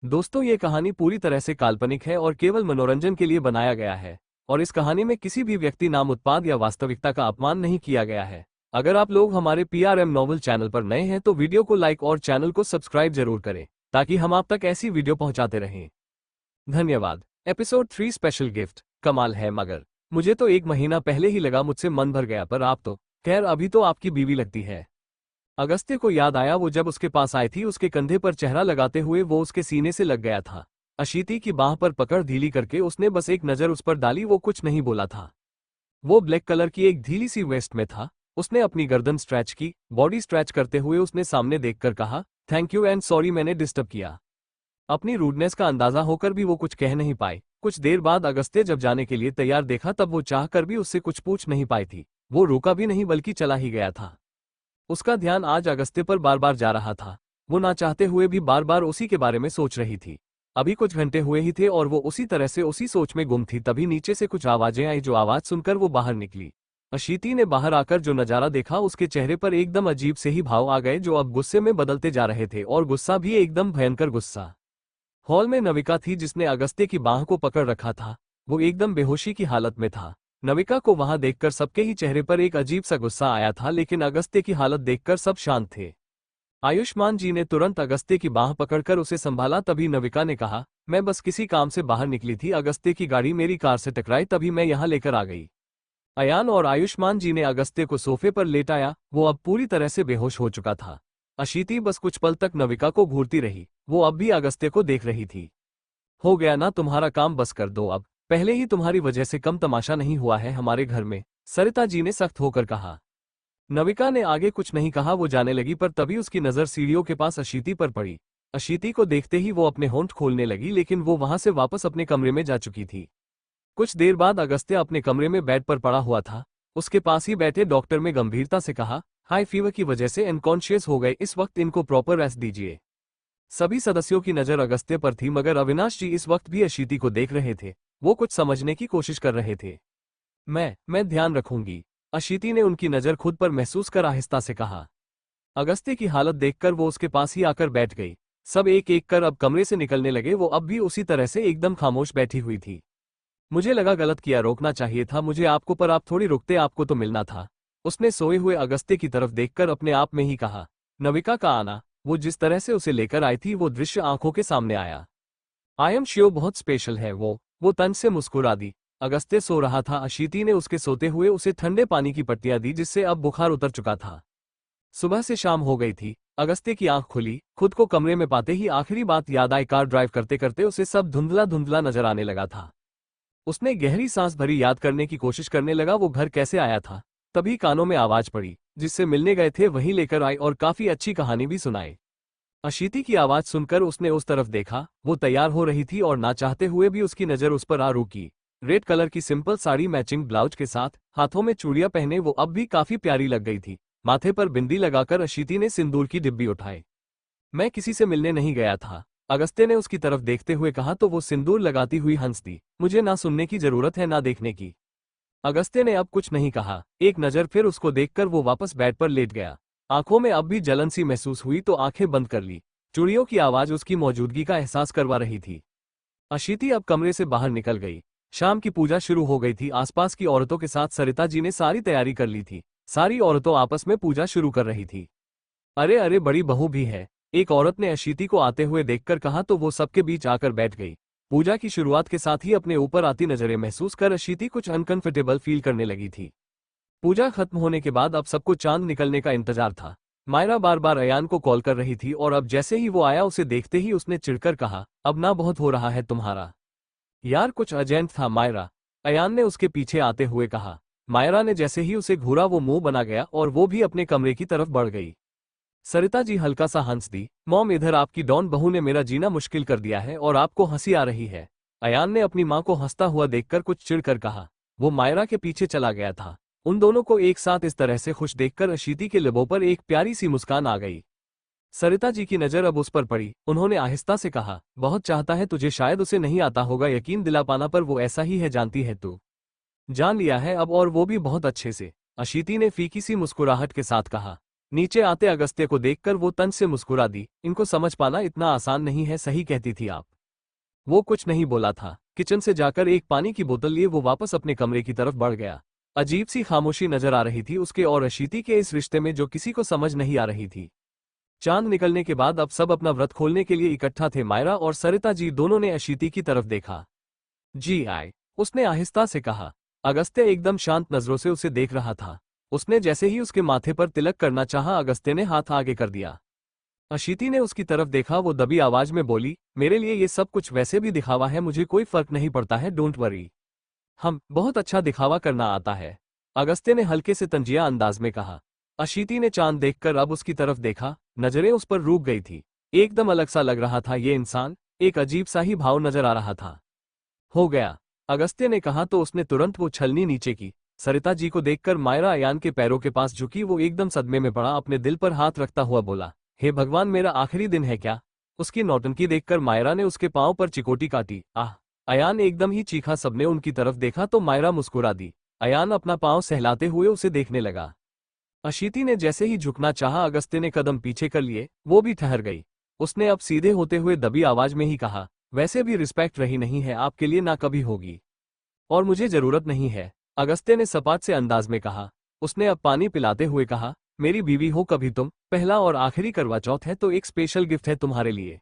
दोस्तों, ये कहानी पूरी तरह से काल्पनिक है और केवल मनोरंजन के लिए बनाया गया है। और इस कहानी में किसी भी व्यक्ति, नाम, उत्पाद या वास्तविकता का अपमान नहीं किया गया है। अगर आप लोग हमारे PRM नॉवल चैनल पर नए हैं तो वीडियो को लाइक और चैनल को सब्सक्राइब जरूर करें, ताकि हम आप तक ऐसी वीडियो पहुंचाते रहें। धन्यवाद। Episode 3 special gift. कमाल है, मगर मुझे तो 1 महीना पहले ही लगा मुझसे मन भर गया, पर आप तो खैर अभी तो आपकी बीवी लगती है। अगस्त्य को याद आया, वो जब उसके पास आई थी उसके कंधे पर चेहरा लगाते हुए वो उसके सीने से लग गया था। अशीति की बाह पर पकड़ ढीली करके उसने बस एक नजर उस पर डाली, वो कुछ नहीं बोला था। वो ब्लैक कलर की एक ढीली सी वेस्ट में था। उसने अपनी गर्दन स्ट्रेच की, बॉडी स्ट्रेच करते हुए उसने सामने देखकर कहा, थैंक यू एंड सॉरी मैंने डिस्टर्ब किया। अपनी रूडनेस का अंदाजा होकर भी वो कुछ कह नहीं पाई। कुछ देर बाद अगस्त्य जब जाने के लिए तैयार देखा तब वो चाह कर भी उससे कुछ पूछ नहीं पाई थी। वो रुका भी नहीं बल्कि चला ही गया था। उसका ध्यान आज अगस्त्य पर बार बार जा रहा था। वो ना चाहते हुए भी बार बार उसी के बारे में सोच रही थी। अभी कुछ घंटे हुए ही थे और वो उसी तरह से उसी सोच में गुम थी। तभी नीचे से कुछ आवाजें आई, जो आवाज सुनकर वो बाहर निकली। अशीति ने बाहर आकर जो नजारा देखा, उसके चेहरे पर एकदम अजीब से ही भाव आ गए, जो अब गुस्से में बदलते जा रहे थे, और गुस्सा भी एकदम भयंकर गुस्सा। हॉल में नविका थी, जिसने अगस्त्य की बाह को पकड़ रखा था। वो एकदम बेहोशी की हालत में था। नविका को वहां देखकर सबके ही चेहरे पर एक अजीब सा गुस्सा आया था, लेकिन अगस्त्य की हालत देखकर सब शांत थे। आयुष्मान जी ने तुरंत अगस्त्य की बाह पकड़कर उसे संभाला। तभी नविका ने कहा, मैं बस किसी काम से बाहर निकली थी, अगस्त्य की गाड़ी मेरी कार से टकराई, तभी मैं यहाँ लेकर आ गई। अयान और आयुष्मान जी ने अगस्त्य को सोफे पर लेटाया। वो अब पूरी तरह से बेहोश हो चुका था। अशीति बस कुछ पल तक नविका को घूरती रही। वो अब भी अगस्त्य को देख रही थी। हो गया ना तुम्हारा काम, बस कर दो अब। पहले ही तुम्हारी वजह से कम तमाशा नहीं हुआ है हमारे घर में, सरिता जी ने सख्त होकर कहा। नविका ने आगे कुछ नहीं कहा, वो जाने लगी, पर तभी उसकी नजर सीढ़ियों के पास अशीति पर पड़ी। अशीति को देखते ही वो अपने होंठ खोलने लगी, लेकिन वो वहां से वापस अपने कमरे में जा चुकी थी। कुछ देर बाद अगस्त्य अपने कमरे में बेड पर पड़ा हुआ था। उसके पास ही बैठे डॉक्टर ने गंभीरता से कहा, हाई फीवर की वजह से अनकॉन्शियस हो गए, इस वक्त इनको प्रॉपर रेस्ट दीजिए। सभी सदस्यों की नजर अगस्त्य पर थी, मगर अविनाश जी इस वक्त भी अशीति को देख रहे थे। वो कुछ समझने की कोशिश कर रहे थे। मैं ध्यान रखूंगी, अशीति ने उनकी नजर खुद पर महसूस कर आहिस्ता से कहा। अगस्त्य की हालत देखकर वो उसके पास ही आकर बैठ गई। सब एक एक कर अब कमरे से निकलने लगे। वो अब भी उसी तरह से एकदम खामोश बैठी हुई थी। मुझे लगा गलत किया, रोकना चाहिए था मुझे आपको, पर आप थोड़ी रुकते, आपको तो मिलना था। उसने सोए हुए अगस्त्य की तरफ देखकर अपने आप में ही कहा। नविका का आना, वो जिस तरह से उसे लेकर आई थी, वो दृश्य आंखों के सामने आया। आई एम श्योर बहुत स्पेशल है वो तन से मुस्कुरा दी। अगस्त्य सो रहा था। अशीति ने उसके सोते हुए उसे ठंडे पानी की पट्टियां दी, जिससे अब बुखार उतर चुका था। सुबह से शाम हो गई थी। अगस्त्य की आंख खुली, खुद को कमरे में पाते ही आखिरी बात याद आई। कार ड्राइव करते करते उसे सब धुंधला धुंधला नजर आने लगा था। उसने गहरी सांस भरी, याद करने की कोशिश करने लगा वो घर कैसे आया था। तभी कानों में आवाज पड़ी, जिससे मिलने गए थे वहीं लेकर आई और काफी अच्छी कहानी भी सुनाई। अशीति की आवाज सुनकर उसने उस तरफ देखा। वो तैयार हो रही थी और ना चाहते हुए भी उसकी नजर उस पर आ रुकी। रेड कलर की सिंपल साड़ी मैचिंग ब्लाउज के साथ, हाथों में चूड़ियां पहने वो अब भी काफी प्यारी लग गई थी। माथे पर बिंदी लगाकर अशीति ने सिंदूर की डिब्बी उठाई। मैं किसी से मिलने नहीं गया था, अगस्त्य ने उसकी तरफ देखते हुए कहा, तो वो सिंदूर लगाती हुई हंस दी। मुझे ना सुनने की जरूरत है ना देखने की। अगस्त्य ने अब कुछ नहीं कहा। एक नजर फिर उसको देखकर वो वापस बेड पर लेट गया। आंखों में अब भी जलन सी महसूस हुई तो आंखें बंद कर ली। चूड़ियों की आवाज उसकी मौजूदगी का एहसास करवा रही थी। अशीति अब कमरे से बाहर निकल गई। शाम की पूजा शुरू हो गई थी। आसपास की औरतों के साथ सरिता जी ने सारी तैयारी कर ली थी। सारी औरतों आपस में पूजा शुरू कर रही थी। अरे अरे, बड़ी बहू भी है, एक औरत ने अशीति को आते हुए देखकर कहा, तो वो सबके बीच आकर बैठ गई। पूजा की शुरुआत के साथ ही अपने ऊपर आती नजरें महसूस कर अशीति कुछ अनकंफर्टेबल फील करने लगी थी। पूजा खत्म होने के बाद अब सबको चांद निकलने का इंतजार था। मायरा बार बार अयान को कॉल कर रही थी और अब जैसे ही वो आया उसे देखते ही उसने चिढ़कर कहा, अब ना बहुत हो रहा है तुम्हारा। यार कुछ अर्जेंट था मायरा, अयान ने उसके पीछे आते हुए कहा। मायरा ने जैसे ही उसे घूरा वो मुंह बना गया और वो भी अपने कमरे की तरफ बढ़ गई। सरिता जी हल्का सा हंस दी। मॉम, इधर आपकी डॉन बहू ने मेरा जीना मुश्किल कर दिया है और आपको हंसी आ रही है। अयान ने अपनी मां को हंसता हुआ देखकर कुछ चिढ़कर कहा। वो मायरा के पीछे चला गया था। उन दोनों को एक साथ इस तरह से खुश देखकर अशीति के लिबों पर एक प्यारी सी मुस्कान आ गई। सरिता जी की नजर अब उस पर पड़ी। उन्होंने आहिस्ता से कहा, बहुत चाहता है तुझे, शायद उसे नहीं आता होगा यकीन दिला पाना, पर वो ऐसा ही है, जानती है तू। जान लिया है अब, और वो भी बहुत अच्छे से, अशीति ने फीकी सी मुस्कुराहट के साथ कहा। नीचे आते अगस्त्य को देखकर वो तंज से मुस्कुरा दी। इनको समझ पाना इतना आसान नहीं है, सही कहती थी आप। वो कुछ नहीं बोला था। किचन से जाकर एक पानी की बोतल लिए वो वापस अपने कमरे की तरफ बढ़ गया। अजीब सी खामोशी नजर आ रही थी उसके और अशीति के इस रिश्ते में जो किसी को समझ नहीं आ रही थी। चांद निकलने के बाद अब सब अपना व्रत खोलने के लिए इकट्ठा थे। मायरा और सरिता जी दोनों ने अशीति की तरफ देखा। जी आए, उसने आहिस्ता से कहा। अगस्त्य एकदम शांत नजरों से उसे देख रहा था। उसने जैसे ही उसके माथे पर तिलक करना चाहा, अगस्त्य ने हाथ आगे कर दिया। अशीति ने उसकी तरफ देखा। वो दबी आवाज में बोली, मेरे लिए ये सब कुछ वैसे भी दिखावा है, मुझे कोई फर्क नहीं पड़ता है, डोंट वरी। हम बहुत अच्छा दिखावा करना आता है, अगस्त्य ने हल्के से तंजिया अंदाज में कहा। अशीति ने चांद देखकर अब उसकी तरफ देखा। नजरें उस पर रुक गई थी। एकदम अलग सा लग रहा था ये इंसान, एक अजीब सा ही भाव नजर आ रहा था। हो गया, अगस्त्य ने कहा तो उसने तुरंत वो छलनी नीचे की। सरिता जी को देखकर मायरा अयान के पैरों के पास झुकी। वो एकदम सदमे में पड़ा, अपने दिल पर हाथ रखता हुआ बोला, हे भगवान, मेरा आखिरी दिन है क्या? उसकी नौटंकी देखकर मायरा ने उसके पांव पर चिकोटी काटी। आह! अयान एकदम ही चीखा। सबने उनकी तरफ देखा तो मायरा मुस्कुरा दी। अयान अपना पांव सहलाते हुए उसे देखने लगा। अशीति ने जैसे ही झुकना चाहा, अगस्त्य ने कदम पीछे कर लिए। वो भी ठहर गई। उसने अब सीधे होते हुए दबी आवाज में ही कहा, वैसे भी रिस्पेक्ट रही नहीं है आपके लिए, ना कभी होगी, और मुझे जरूरत नहीं है, अगस्त्य ने सपाट से अंदाज में कहा। उसने अब पानी पिलाते हुए कहा, मेरी बीवी हो कभी तुम, पहला और आखिरी करवा चौथ है तो एक स्पेशल गिफ्ट है तुम्हारे लिए।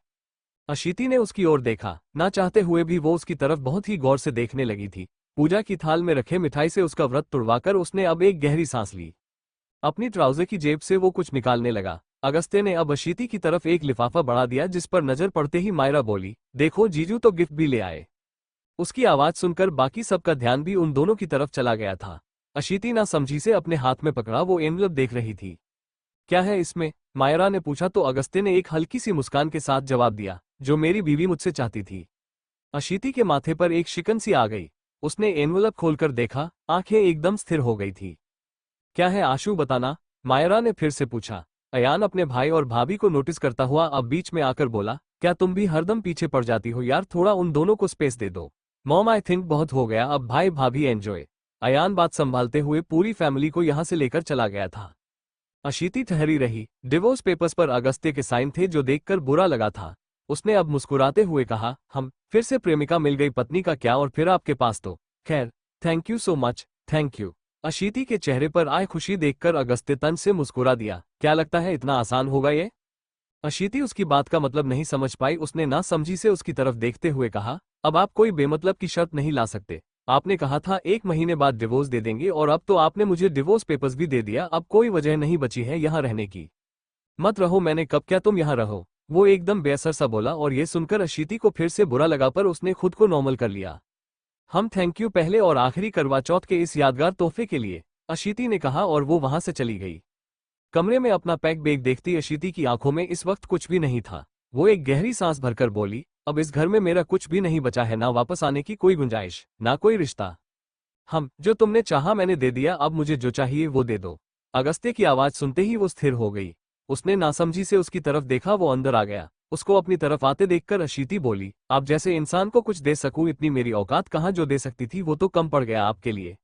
अशीति ने उसकी ओर देखा। ना चाहते हुए भी वो उसकी तरफ बहुत ही गौर से देखने लगी थी। पूजा की थाल में रखे मिठाई से उसका व्रत तुड़वाकर उसने अब एक गहरी सांस ली। अपनी ट्राउजर की जेब से वो कुछ निकालने लगा। अगस्त्य ने अब अशीति की तरफ एक लिफाफा बढ़ा दिया, जिस पर नजर पड़ते ही मायरा बोली, देखो जीजू तो गिफ्ट भी ले आए। उसकी आवाज सुनकर बाकी सबका ध्यान भी उन दोनों की तरफ चला गया था। अशीति ना समझी से अपने हाथ में पकड़ा वो एनवलप देख रही थी। क्या है इसमें? मायरा ने पूछा तो अगस्त्य ने एक हल्की सी मुस्कान के साथ जवाब दिया, जो मेरी बीवी मुझसे चाहती थी। अशीति के माथे पर एक शिकन सी आ गई। उसने एनवलप खोलकर देखा, आंखें एकदम स्थिर हो गई थी। क्या है आशु, बताना, मायरा ने फिर से पूछा। अयान अपने भाई और भाभी को नोटिस करता हुआ अब बीच में आकर बोला, क्या तुम भी हरदम पीछे पड़ जाती हो यार, थोड़ा उन दोनों को स्पेस दे दो। मॉम आई थिंक बहुत हो गया, अब भाई भाभी एंजॉय। अयान बात संभालते हुए पूरी फैमिली को यहां से लेकर चला गया था। अशीति ठहरी रही। डिवोर्स पेपर्स पर अगस्त्य के साइन थे, जो देखकर बुरा लगा था। उसने अब मुस्कुराते हुए कहा, हम फिर से प्रेमिका मिल गई, पत्नी का क्या, और फिर आपके पास तो खैर, thank you so much, thank you. अशीति के चेहरे पर आए खुशी देखकर अगस्त्य तन से मुस्कुरा दिया। क्या लगता है इतना आसान होगा ये? अशीति उसकी बात का मतलब नहीं समझ पाई। उसने ना समझी से उसकी तरफ देखते हुए कहा, अब आप कोई बेमतलब की शर्त नहीं ला सकते। आपने कहा था 1 महीने बाद डिवोर्स दे देंगे, और अब तो आपने मुझे डिवोर्स पेपर्स भी दे दिया। अब कोई वजह नहीं बची है यहाँ रहने की। मत रहो, मैंने कब क्या, तुम यहाँ रहो। वो एकदम बेअसर सा बोला, और ये सुनकर अशीति को फिर से बुरा लगा, पर उसने खुद को नॉर्मल कर लिया। हम थैंक यू पहले और आखिरी करवा चौथ के इस यादगार तोहफे के लिए, अशीति ने कहा, और वो वहां से चली गई। कमरे में अपना पैक बैग देखती अशीति की आंखों में इस वक्त कुछ भी नहीं था। वो एक गहरी सांस भरकर बोली, अब इस घर में मेरा कुछ भी नहीं बचा है, ना वापस आने की कोई गुंजाइश, ना कोई रिश्ता। हम जो तुमने चाहा मैंने दे दिया, अब मुझे जो चाहिए वो दे दो। अगस्त्य की आवाज सुनते ही वो स्थिर हो गई। उसने नासमझी से उसकी तरफ देखा। वो अंदर आ गया। उसको अपनी तरफ आते देखकर अशीति बोली, आप जैसे इंसान को कुछ दे सकूं, इतनी मेरी औकात कहाँ, जो दे सकती थी वो तो कम पड़ गया आपके लिए।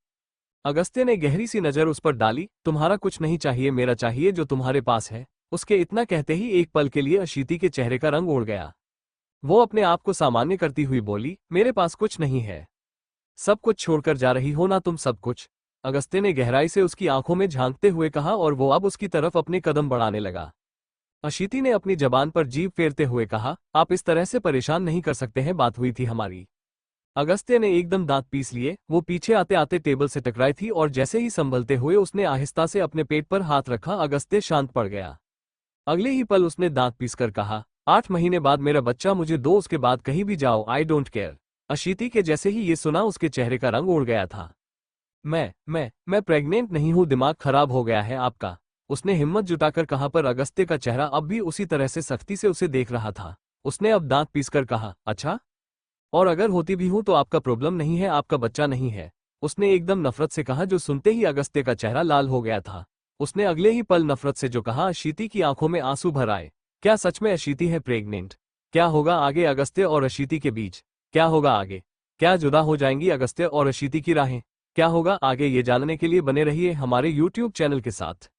अगस्त्य ने गहरी सी नजर उस पर डाली। तुम्हारा कुछ नहीं चाहिए, मेरा चाहिए जो तुम्हारे पास है। उसके इतना कहते ही एक पल के लिए अशीति के चेहरे का रंग उड़ गया। वो अपने आप को सामान्य करती हुई बोली, मेरे पास कुछ नहीं है। सब कुछ छोड़कर जा रही हो ना तुम, सब कुछ? अगस्त्य ने गहराई से उसकी आंखों में झांकते हुए कहा, और वो अब उसकी तरफ अपने कदम बढ़ाने लगा। अशीति ने अपनी जबान पर जीभ फेरते हुए कहा, आप इस तरह से परेशान नहीं कर सकते हैं, बात हुई थी हमारी। अगस्त्य ने एकदम दांत पीस लिए। वो पीछे आते आते टेबल से टकराई थी, और जैसे ही संभलते हुए उसने आहिस्ता से अपने पेट पर हाथ रखा, अगस्त्य शांत पड़ गया। अगले ही पल उसने दांत पीसकर कहा, 8 महीने बाद मेरा बच्चा मुझे दो, उसके बाद कहीं भी जाओ, आई डोंट केयर। अशीति के जैसे ही ये सुना, उसके चेहरे का रंग उड़ गया था। मैं प्रेग्नेंट नहीं हूं, दिमाग खराब हो गया है आपका, उसने हिम्मत जुटाकर कहा, पर अगस्त्य का चेहरा अब भी उसी तरह से सख्ती से उसे देख रहा था। उसने अब दांत पीसकर कहा, अच्छा, और अगर होती भी हूं तो आपका प्रॉब्लम नहीं है, आपका बच्चा नहीं है, उसने एकदम नफरत से कहा, जो सुनते ही अगस्त्य का चेहरा लाल हो गया था। उसने अगले ही पल नफरत से जो कहा, अशीति की आंखों में आंसू भर आए। क्या सच में अशीति है प्रेग्नेंट? क्या होगा आगे अगस्त्य और अशीति के बीच? क्या होगा आगे? क्या जुदा हो जाएंगी अगस्त्य और अशीति की राहें? क्या होगा आगे, ये जानने के लिए बने रहिए हमारे YouTube चैनल के साथ।